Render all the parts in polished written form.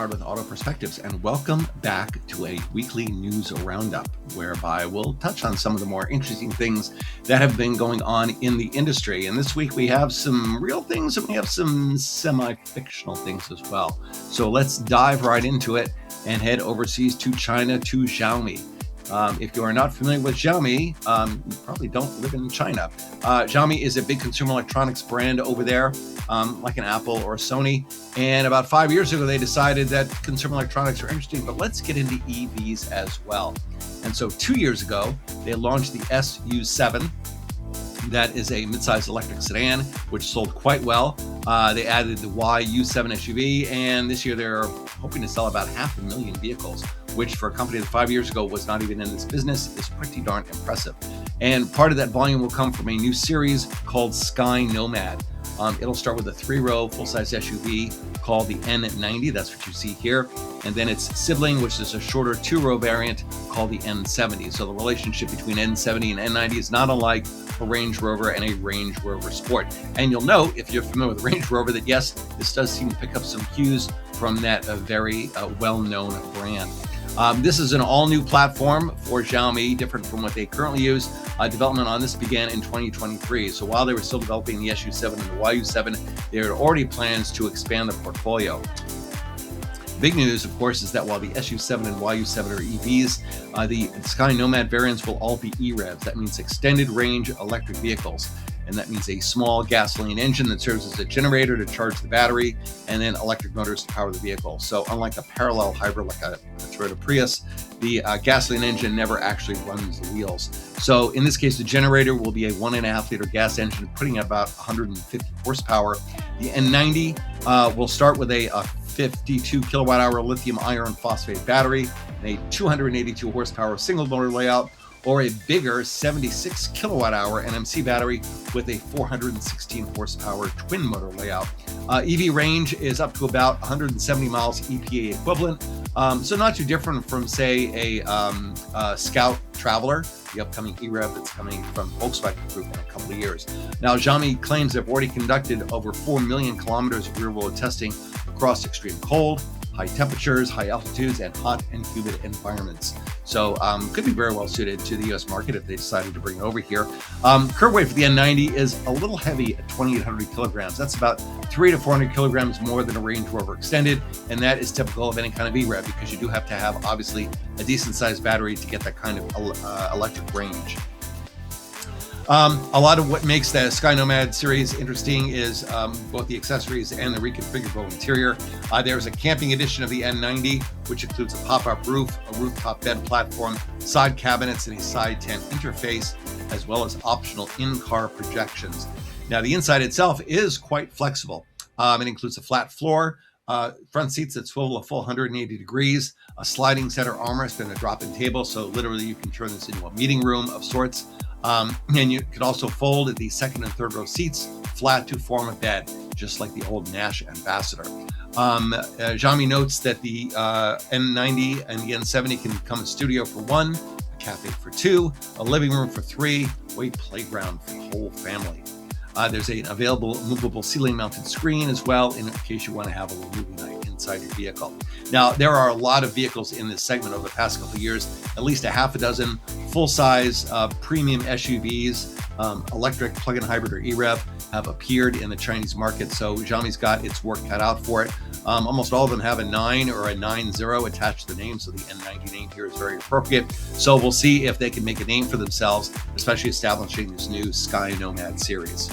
Bernard with AutoPerspectives, and welcome back to a weekly news roundup whereby we'll touch on some of the more interesting things that have been going on in the industry. And this week we have some real things and we have some semi-fictional things as well. So let's dive right into it and head overseas to China to Xiaomi. If you are not familiar with Xiaomi, you probably don't live in China. Xiaomi is a big consumer electronics brand over there, like an Apple or a Sony. And about 5 years ago, they decided that consumer electronics are interesting, but let's get into EVs as well. And so 2 years ago, they launched the SU7. That is a midsize electric sedan, which sold quite well. They added the YU7 SUV, and this year they're hoping to sell about 500,000 vehicles, which for a company that 5 years ago was not even in this business is pretty darn impressive. And part of that volume will come from a new series called Sky Nomad. It'll start with a 3-row full-size SUV called the N90. That's what you see here. And then its sibling, which is a shorter 2-row variant called the N70. So the relationship between N70 and N90 is not unlike a Range Rover and a Range Rover Sport. And you'll note, if you're familiar with Range Rover, that yes, this does seem to pick up some cues from that very well-known brand. This is an all-new platform for Xiaomi, different from what they currently use. Development on this began in 2023. So while they were still developing the SU7 and the YU7, there are already plans to expand the portfolio. Big news, of course, is that while the SU7 and YU7 are EVs, the Sky Nomad variants will all be EREVs. That means extended range electric vehicles. And that means a small gasoline engine that serves as a generator to charge the battery, and then electric motors to power the vehicle. So unlike a parallel hybrid like a Toyota Prius, the gasoline engine never actually runs the wheels. So in this case, the generator will be a 1.5-liter gas engine, putting out about 150 horsepower. The N90 will start with a 52 kilowatt-hour lithium iron phosphate battery and a 282 horsepower single motor layout, or a bigger 76 kilowatt-hour NMC battery with a 416 horsepower twin motor layout. EV range is up to about 170 miles EPA equivalent, so not too different from, say, a Scout Traveler, the upcoming EREV that's coming from Volkswagen Group in a couple of years. Now, Xiaomi claims they've already conducted over 4 million kilometers of real-world testing across extreme cold, high temperatures, high altitudes, and hot and humid environments. So could be very well suited to the US market if they decided to bring it over here. Curb weight for the N90 is a little heavy at 2,800 kilograms. That's about 300 to 400 kilograms more than a Range Rover Extended, and that is typical of any kind of EREV because you do have to have, obviously, a decent sized battery to get that kind of electric range. A lot of what makes the Sky Nomad series interesting is both the accessories and the reconfigurable interior. There's a camping edition of the N90, which includes a pop-up roof, a rooftop bed platform, side cabinets, and a side tent interface, as well as optional in-car projections. Now, the inside itself is quite flexible. It includes a flat floor, front seats that swivel a full 180 degrees, a sliding center armrest, and a drop-in table. So literally you can turn this into a meeting room of sorts. And you could also fold the second and third row seats flat to form a bed, just like the old Nash Ambassador. Xiaomi notes that the N90 and the N70 can come a studio for 1, a cafe for 2, a living room for 3, or a playground for the whole family. There's an available movable ceiling mounted screen as well, in case you want to have a little movie night inside your vehicle. Now, there are a lot of vehicles in this segment over the past couple of years, at least a half a dozen full-size premium SUVs, electric plug-in hybrid or EREV, have appeared in the Chinese market. So Xiaomi's got its work cut out for it. Almost all of them have a 9 or a 90 attached to the name, so the N90 name here is very appropriate. So we'll see if they can make a name for themselves, especially establishing this new Sky Nomad series.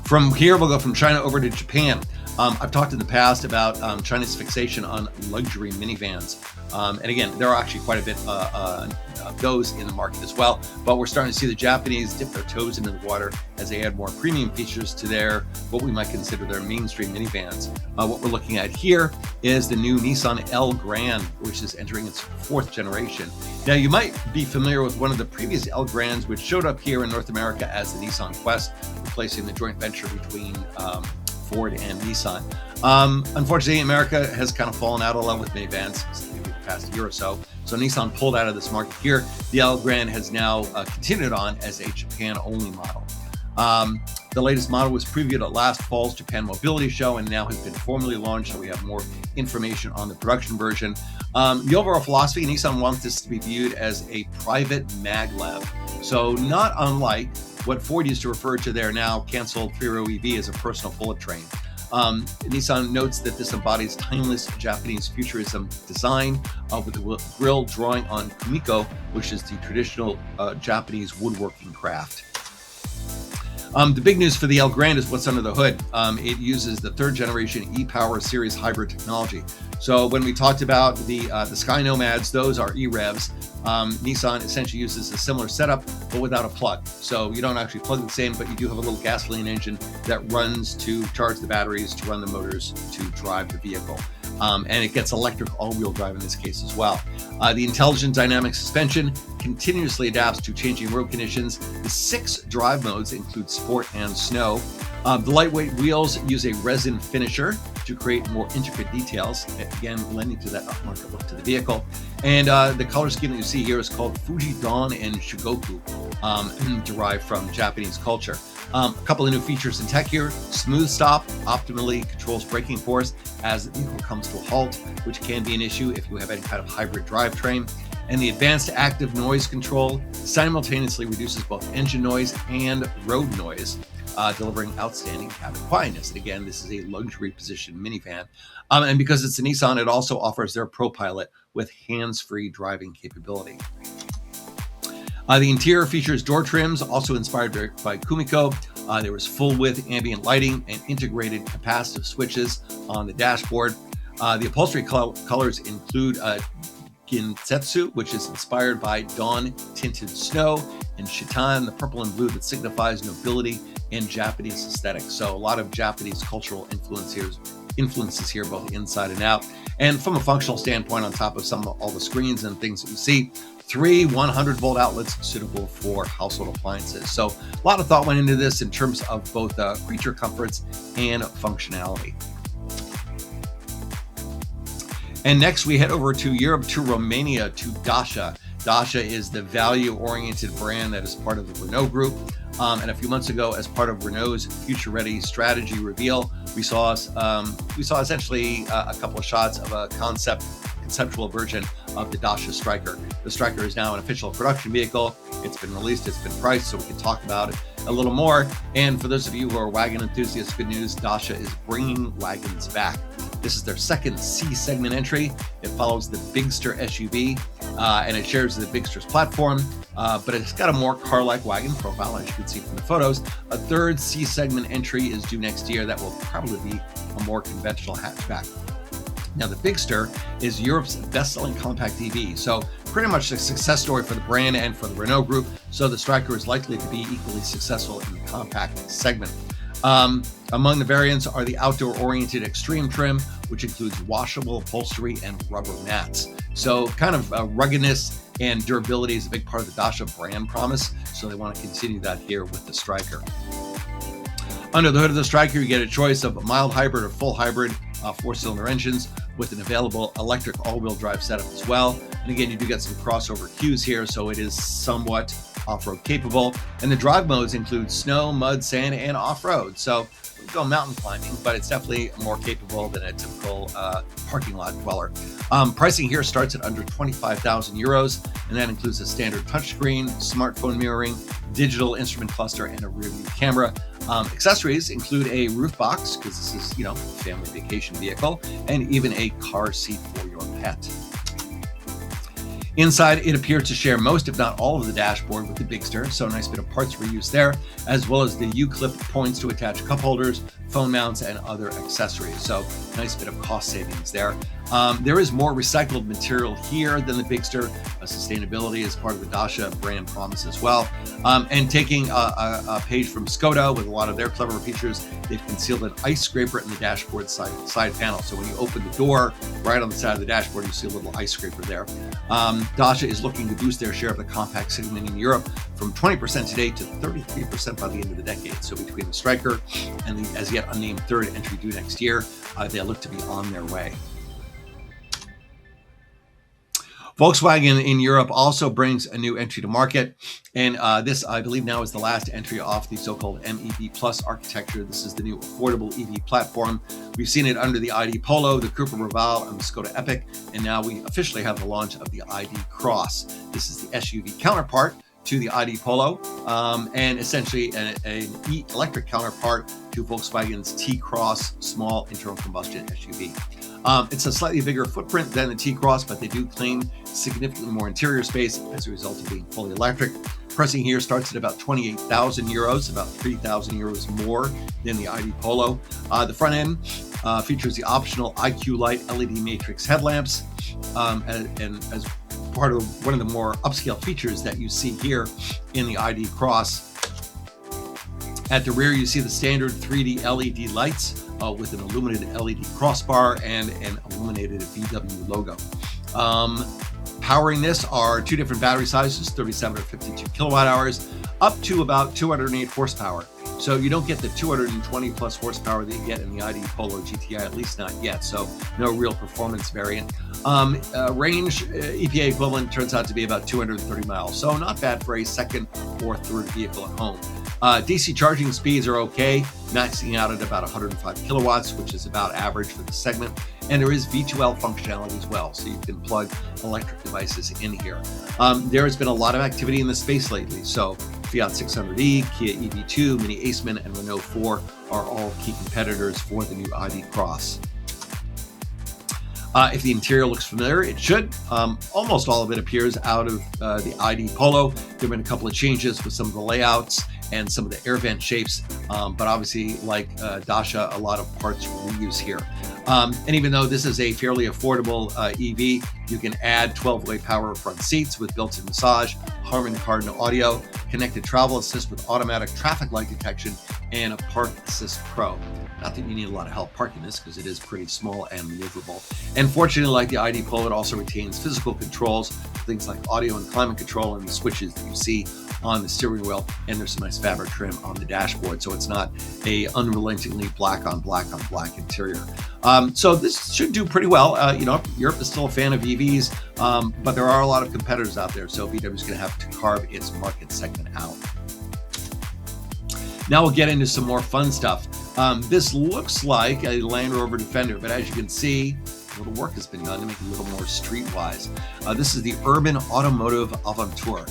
From here, we'll go from China over to Japan. I've talked in the past about China's fixation on luxury minivans. And again, there are actually quite a bit of those in the market as well. But we're starting to see the Japanese dip their toes into the water as they add more premium features to their, what we might consider their mainstream minivans. What we're looking at here is the new Nissan Elgrand, which is entering its 4th generation. Now, you might be familiar with one of the previous Elgrands, which showed up here in North America as the Nissan Quest, replacing the joint venture between Ford and Nissan. Unfortunately, America has kind of fallen out of love with minivans maybe the past year or so. So Nissan pulled out of this market here. The Elgrand has now continued on as a Japan-only model. The latest model was previewed at last fall's Japan Mobility Show and now has been formally launched, so we have more information on the production version. The overall philosophy, Nissan wants this to be viewed as a private maglev. So not unlike what Ford used to refer to their now canceled 3-row EV as a personal bullet train. Nissan notes that this embodies timeless Japanese futurism design with the grille drawing on kumiko, which is the traditional Japanese woodworking craft. The big news for the Elgrand is what's under the hood. It uses the 3rd generation e-Power series hybrid technology. So when we talked about the Sky Nomads, those are EREVs. Nissan essentially uses a similar setup, but without a plug. So you don't actually plug the same, but you do have a little gasoline engine that runs to charge the batteries, to run the motors, to drive the vehicle. And it gets electric all-wheel drive in this case as well. The intelligent dynamic suspension continuously adapts to changing road conditions. The 6 drive modes include sport and snow. The lightweight wheels use a resin finisher to create more intricate details, again lending to that upmarket look to the vehicle. And the color scheme that you see here is called Fuji Dawn and Shugoku, derived from Japanese culture. A couple of new features in tech here. Smooth stop optimally controls braking force as the vehicle comes to a halt, which can be an issue if you have any kind of hybrid drivetrain. And the advanced active noise control simultaneously reduces both engine noise and road noise, delivering outstanding cabin quietness. And again, this is a luxury position minivan. And because it's a Nissan, it also offers their ProPilot with hands-free driving capability. The interior features door trims, also inspired by Kumiko. There was full-width ambient lighting and integrated capacitive switches on the dashboard. The upholstery colors include Ginsetsu, which is inspired by dawn-tinted snow, and Shitan, the purple and blue that signifies nobility and Japanese aesthetics. So a lot of Japanese cultural influences here, both inside and out. And from a functional standpoint, on top of all the screens and things that you see, 3 100-volt outlets suitable for household appliances. So a lot of thought went into this in terms of both creature comforts and functionality. And next we head over to Europe, to Romania, to Dacia. Dacia is the value-oriented brand that is part of the Renault Group. And a few months ago, as part of Renault's future-ready strategy reveal, we saw essentially a couple of shots of a conceptual version of the Dacia Striker. The Striker is now an official production vehicle. It's been released, it's been priced, so we can talk about it a little more. And for those of you who are wagon enthusiasts, good news, Dacia is bringing wagons back. This is their second C-segment entry. It follows the Bigster SUV, and it shares the Bigster's platform, but it's got a more car-like wagon profile, as you can see from the photos. A third C-segment entry is due next year that will probably be a more conventional hatchback. Now, the Bigster is Europe's best-selling compact EV, so pretty much a success story for the brand and for the Renault Group, so the Striker is likely to be equally successful in the compact segment. Among the variants are the outdoor-oriented extreme trim, which includes washable upholstery and rubber mats. So kind of ruggedness and durability is a big part of the Dacia brand promise, so they want to continue that here with the Striker. Under the hood of the Striker, you get a choice of a mild hybrid or full hybrid 4-cylinder engines with an available electric all-wheel drive setup as well. And again, you do get some crossover cues here, so it is somewhat off-road capable. And the drive modes include snow, mud, sand, and off-road. So we go mountain climbing, but it's definitely more capable than a typical parking lot dweller. Pricing here starts at under 25,000 euros, and that includes a standard touchscreen, smartphone mirroring, digital instrument cluster, and a rear-view camera. Accessories include a roof box, because this is, family vacation vehicle, and even a car seat for your pet. Inside, it appears to share most, if not all, of the dashboard with the Bigster, so a nice bit of parts reuse there, as well as the U-clip points to attach cup holders, phone mounts, and other accessories. So nice bit of cost savings there. There is more recycled material here than the Bigster. Sustainability is part of the Dacia brand promise as well. And taking a page from Skoda with a lot of their clever features, they've concealed an ice scraper in the dashboard side panel. So when you open the door right on the side of the dashboard, you see a little ice scraper there. Dacia is looking to boost their share of the compact segment in Europe from 20% today to 33% by the end of the decade. So between the Striker and the as yet unnamed third entry due next year, they look to be on their way. Volkswagen in Europe also brings a new entry to market, and this, I believe, now is the last entry off the so-called MEB Plus architecture. This is the new affordable EV platform. We've seen it under the ID Polo, the Cooper Raval, and the Skoda Epic, and now we officially have the launch of the ID Cross. This is the SUV counterpart to the ID Polo, and essentially an electric counterpart to Volkswagen's T-Cross small internal combustion SUV. It's a slightly bigger footprint than the T-Cross, but they do claim significantly more interior space as a result of being fully electric. Pricing here starts at about 28,000 euros, about 3,000 euros more than the ID Polo. The front end features the optional IQ Light LED matrix headlamps, and as part of one of the more upscale features that you see here in the ID Cross. At the rear, you see the standard 3D LED lights with an illuminated LED crossbar and an illuminated VW logo. Powering this are two different battery sizes, 37 or 52 kilowatt hours, up to about 208 horsepower. So you don't get the 220 plus horsepower that you get in the ID Polo GTI, at least not yet. So no real performance variant. Range, EPA equivalent, turns out to be about 230 miles. So not bad for a second or third vehicle at home. DC charging speeds are okay, maxing out at about 105 kilowatts, which is about average for the segment. And there is V2L functionality as well, so you can plug electric devices in here. There has been a lot of activity in the space lately. So Fiat 600e, Kia EV2, Mini Aceman, and Renault 4 are all key competitors for the new ID Cross. If the interior looks familiar, it should. Almost all of it appears out of the ID Polo. There have been a couple of changes with some of the layouts and some of the air vent shapes, but obviously, like Dacia, a lot of parts reuse here. And even though this is a fairly affordable EV, you can add 12-way power front seats with built-in massage, Harman Kardon audio, connected travel assist with automatic traffic light detection, and a Park Assist Pro. Not that you need a lot of help parking this because it is pretty small and maneuverable. And fortunately, like the ID Polo, it also retains physical controls, things like audio and climate control and the switches that you see on the steering wheel. And there's some nice fabric trim on the dashboard, so it's not a unrelentingly black on black interior. So this should do pretty well. Europe is still a fan of EVs, but there are a lot of competitors out there, so VW is going to have to carve its market segment out. Now we'll get into some more fun stuff. This looks like a Land Rover Defender, but as you can see, a little work has been done to make it a little more streetwise. This is the urban automotive Aventure.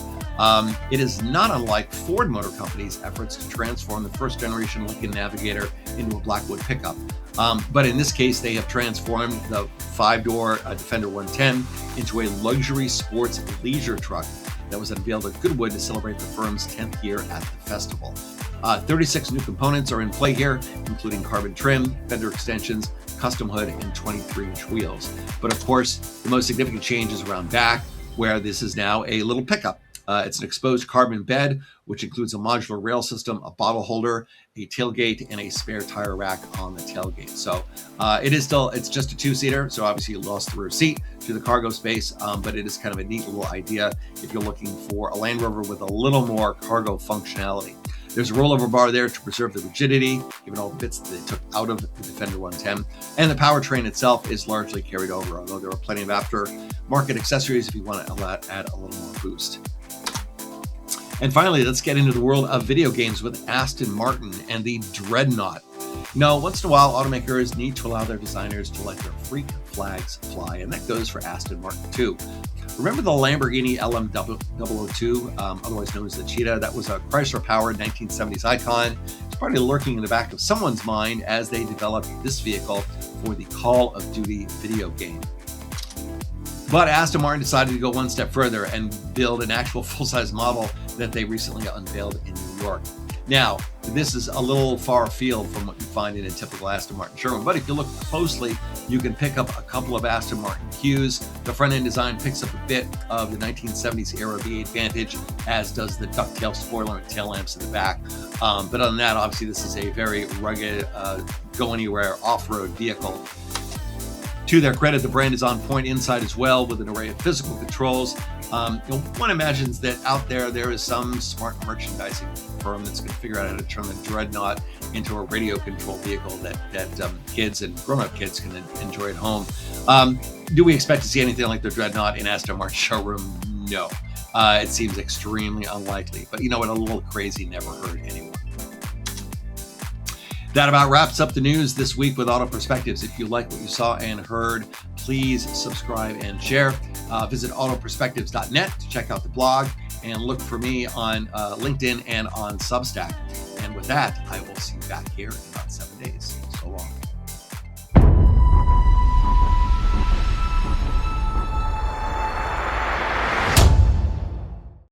It is not unlike Ford Motor Company's efforts to transform the first generation Lincoln Navigator into a Blackwood pickup. But in this case, they have transformed the five-door Defender 110 into a luxury sports leisure truck that was unveiled at Goodwood to celebrate the firm's 10th year at the festival. 36 new components are in play here, including carbon trim, fender extensions, custom hood, and 23-inch wheels. But of course, the most significant change is around back, where this is now a little pickup. It's an exposed carbon bed, which includes a modular rail system, a bottle holder, a tailgate, and a spare tire rack on the tailgate. So it's just a two-seater, so obviously you lost the rear seat to the cargo space, but it is kind of a neat little idea if you're looking for a Land Rover with a little more cargo functionality. There's a rollover bar there to preserve the rigidity, given all the bits that they took out of the Defender 110. And the powertrain itself is largely carried over, although there are plenty of aftermarket accessories if you want to add a little more boost. And finally, let's get into the world of video games with Aston Martin and the Dreadnought. Once in a while, automakers need to allow their designers to let their freak flags fly, and that goes for Aston Martin too. Remember the Lamborghini LM002, otherwise known as the Cheetah? That was a Chrysler-powered 1970s icon. It's probably lurking in the back of someone's mind as they developed this vehicle for the Call of Duty video game. But Aston Martin decided to go one step further and build an actual full-size model that they recently unveiled in New York. Now, this is a little far afield from what you find in a typical Aston Martin showroom, but if you look closely, you can pick up a couple of Aston Martin cues. The front-end design picks up a bit of the 1970s era V8 Vantage, as does the ducktail spoiler and tail lamps in the back. But other than that, obviously, this is a very rugged, go-anywhere off-road vehicle. To their credit, the brand is on point inside as well, with an array of physical controls One imagines that out there is some smart merchandising firm that's going to figure out how to turn the Dreadnought into a radio-controlled vehicle that kids and grown-up kids can enjoy at home. Do we expect to see anything like the Dreadnought in Aston Martin showroom? No. It seems extremely unlikely. But you know what? A little crazy never hurt anyone. That about wraps up the news this week with AutoPerspectives. If you like what you saw and heard, please subscribe and share. Visit AutoPerspectives.net to check out the blog and look for me on LinkedIn and on Substack. And with that, I will see you back here in about 7 days.